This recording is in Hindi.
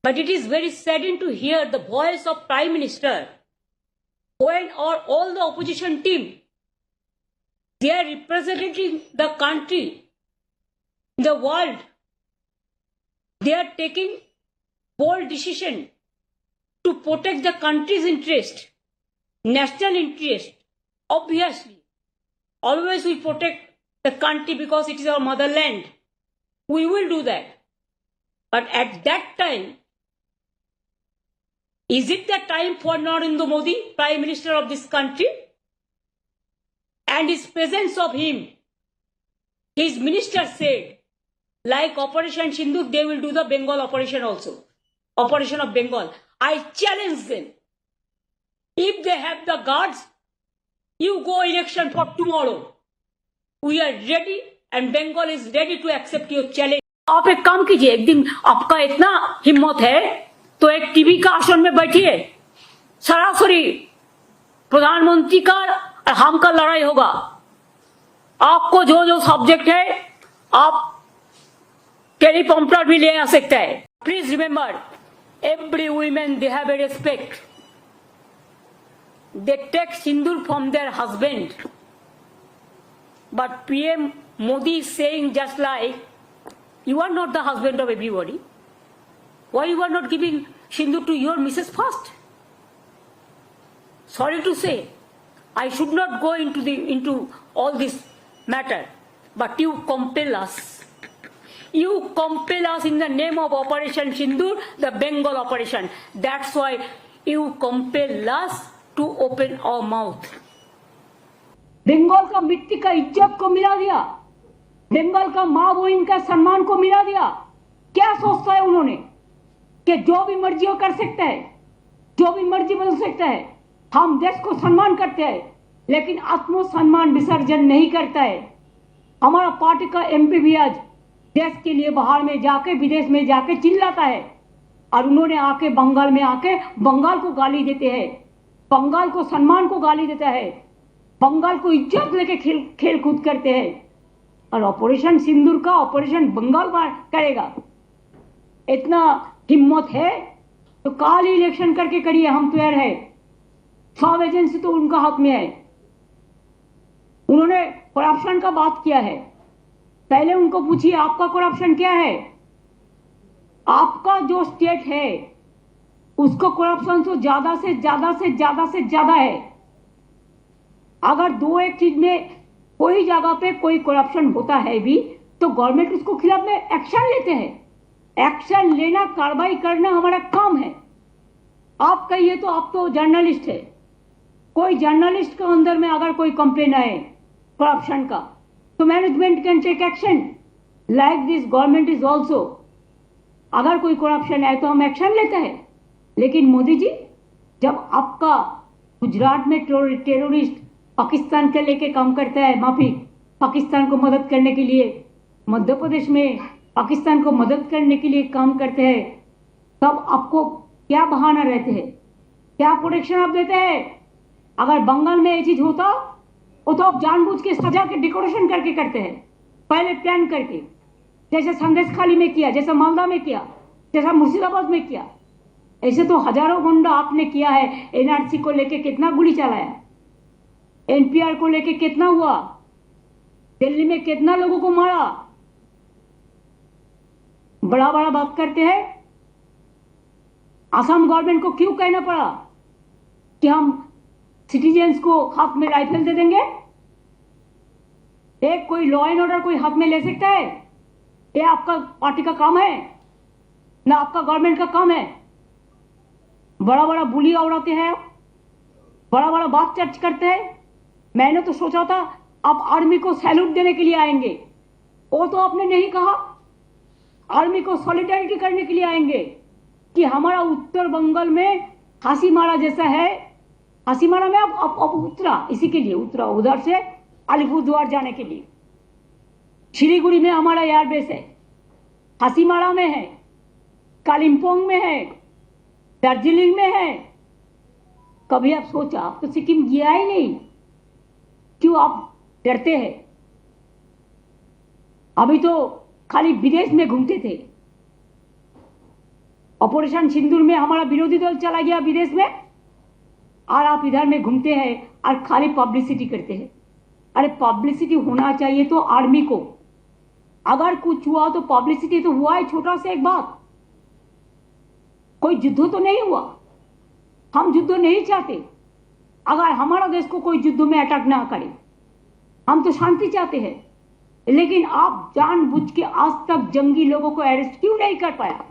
But it is very saddening to hear the voice of Prime Minister when all the opposition team, they are representing the country, the world. They are taking bold decision to protect the country's interest, national interest. Obviously, always we protect the country because it is our motherland. We will do that. But at that time, is it the time for Narendra Modi, Prime Minister of this country? And his presence of him, his minister said, like Operation Sindhu, they will do the Bengal operation also. Operation of Bengal. I challenge them. If they have the guards, you go election for tomorrow. We are ready and Bengal is ready to accept your challenge. आप एक काम कीजिए, एक दिन आपका इतना हिम्मत है तो एक टीवी का आसन में बैठिए, सरासरी प्रधानमंत्री का और हम का लड़ाई होगा। आपको जो जो सब्जेक्ट है आप टेलीप्रॉम्प्टर भी ले आ सकते हैं। Please remember, every women they have a respect. They take sindoor from their husband. But PM Modi is saying just like, you are not the husband of everybody. Why you are not giving sindoor to your Mrs. first? Sorry to say, I should not go into all this matter, but you compel us. You compel us in the name of Operation Sindoor, the Bengal operation. That's why you compel us to open our mouth. Bengal का मिट्टी का इज्जत को मिला दिया, बंगाल का माँ बहन का सम्मान को मिला दिया। क्या सोचता है उन्होंने कि जो भी मर्जी वो कर सकता है, जो भी मर्जी बदल सकता है। हम देश को सम्मान करते हैं लेकिन आत्मसम्मान विसर्जन नहीं करता है। हमारा पार्टी का एमपी भी आज देश के लिए बाहर में जाके, विदेश में जाके चिल्लाता है और उन्होंने आके बंगाल में आके बंगाल को गाली देते हैं, बंगाल को सम्मान को गाली देता है, बंगाल को इज्जत लेके खेल कूद करते हैं और ऑपरेशन सिंदूर का ऑपरेशन बंगाल करेगा। इतना हिम्मत है तो काल ही इलेक्शन करके करिए, हम तैयार है। सब एजेंसी तो उनका हाथ में है। उन्होंने करप्शन का बात किया है, पहले उनको पूछिए आपका करप्शन क्या है। आपका जो स्टेट है उसको करप्शन तो ज्यादा से ज्यादा है। अगर दो एक चीज में कोई जगह पे कोई करप्शन होता है भी तो गवर्नमेंट उसको खिलाफ में एक्शन लेते हैं। एक्शन लेना, कार्रवाई करना हमारा काम है। आप कहिए तो आप तो जर्नलिस्ट है, कोई जर्नलिस्ट के अंदर में अगर कोई कंप्लेन आए करप्शन का तो management can take action. Like this government is also, अगर कोई करप्शन है तो हम एक्शन लेते हैं। लेकिन मोदी जी, जब आपका गुजरात में टेररिस्ट पाकिस्तान के लेके काम करता है, माफी पाकिस्तान को मदद करने के लिए, मध्य प्रदेश में पाकिस्तान को मदद करने के लिए काम करते हैं, तब आपको क्या बहाना रहते हैं, क्या प्रोटेक्शन आप देते हैं। अगर बंगाल में ये चीज होता वो तो आप जानबूझ के सजा के डेकोरेशन करके करते हैं, पहले प्लान करके, जैसे संदेश खाली में किया, जैसे मालदा में किया, जैसा मुर्शिदाबाद में किया। ऐसे तो हजारों गुंडा आपने किया है। एनआरसी को लेके कितना गोली चलाया, एनपीआर को लेके कितना हुआ, दिल्ली में कितना लोगों को मारा। बड़ा बड़ा बात करते हैं। असम गवर्नमेंट को क्यों कहना पड़ा कि हम सिटीजन्स को हाथ में राइफल दे देंगे। एक कोई लॉ एंड ऑर्डर कोई हाथ में ले सकता है? ये आपका पार्टी का काम है ना आपका गवर्नमेंट का काम है। बड़ा बड़ा बुली उड़ाते हैं, बड़ा बड़ा बात चर्च करते हैं। मैंने तो सोचा था आप आर्मी को सैल्यूट देने के लिए आएंगे, वो तो आपने नहीं कहा। आर्मी को सॉलिडारिटी करने के लिए आएंगे कि हमारा उत्तर बंगाल में हासीमारा जैसा है। हासीमारा में अब उतरा, इसी के लिए उतरा, उधर से अलीपुरद्वार जाने के लिए। शिलीगुड़ी में हमारा एयरबेस है, हासीमारा में है, कालिम्पोंग में है, दार्जिलिंग में है। कभी आप सोचा, आप तो सिक्किम गया ही नहीं, क्यों आप डरते हैं? अभी तो खाली विदेश में घूमते थे। ऑपरेशन सिंदूर में हमारा विरोधी दल चला गया विदेश में, और आप इधर में घूमते हैं और खाली पब्लिसिटी करते हैं। अरे पब्लिसिटी होना चाहिए तो आर्मी को, अगर कुछ हुआ तो पब्लिसिटी तो हुआ है। छोटा सा एक बात, कोई युद्ध तो नहीं हुआ, हम युद्ध नहीं चाहते। अगर हमारा देश को कोई युद्ध में अटैक ना करे, हम तो शांति चाहते हैं। लेकिन आप जानबूझ के आज तक जंगी लोगों को अरेस्ट क्यों नहीं कर पाया?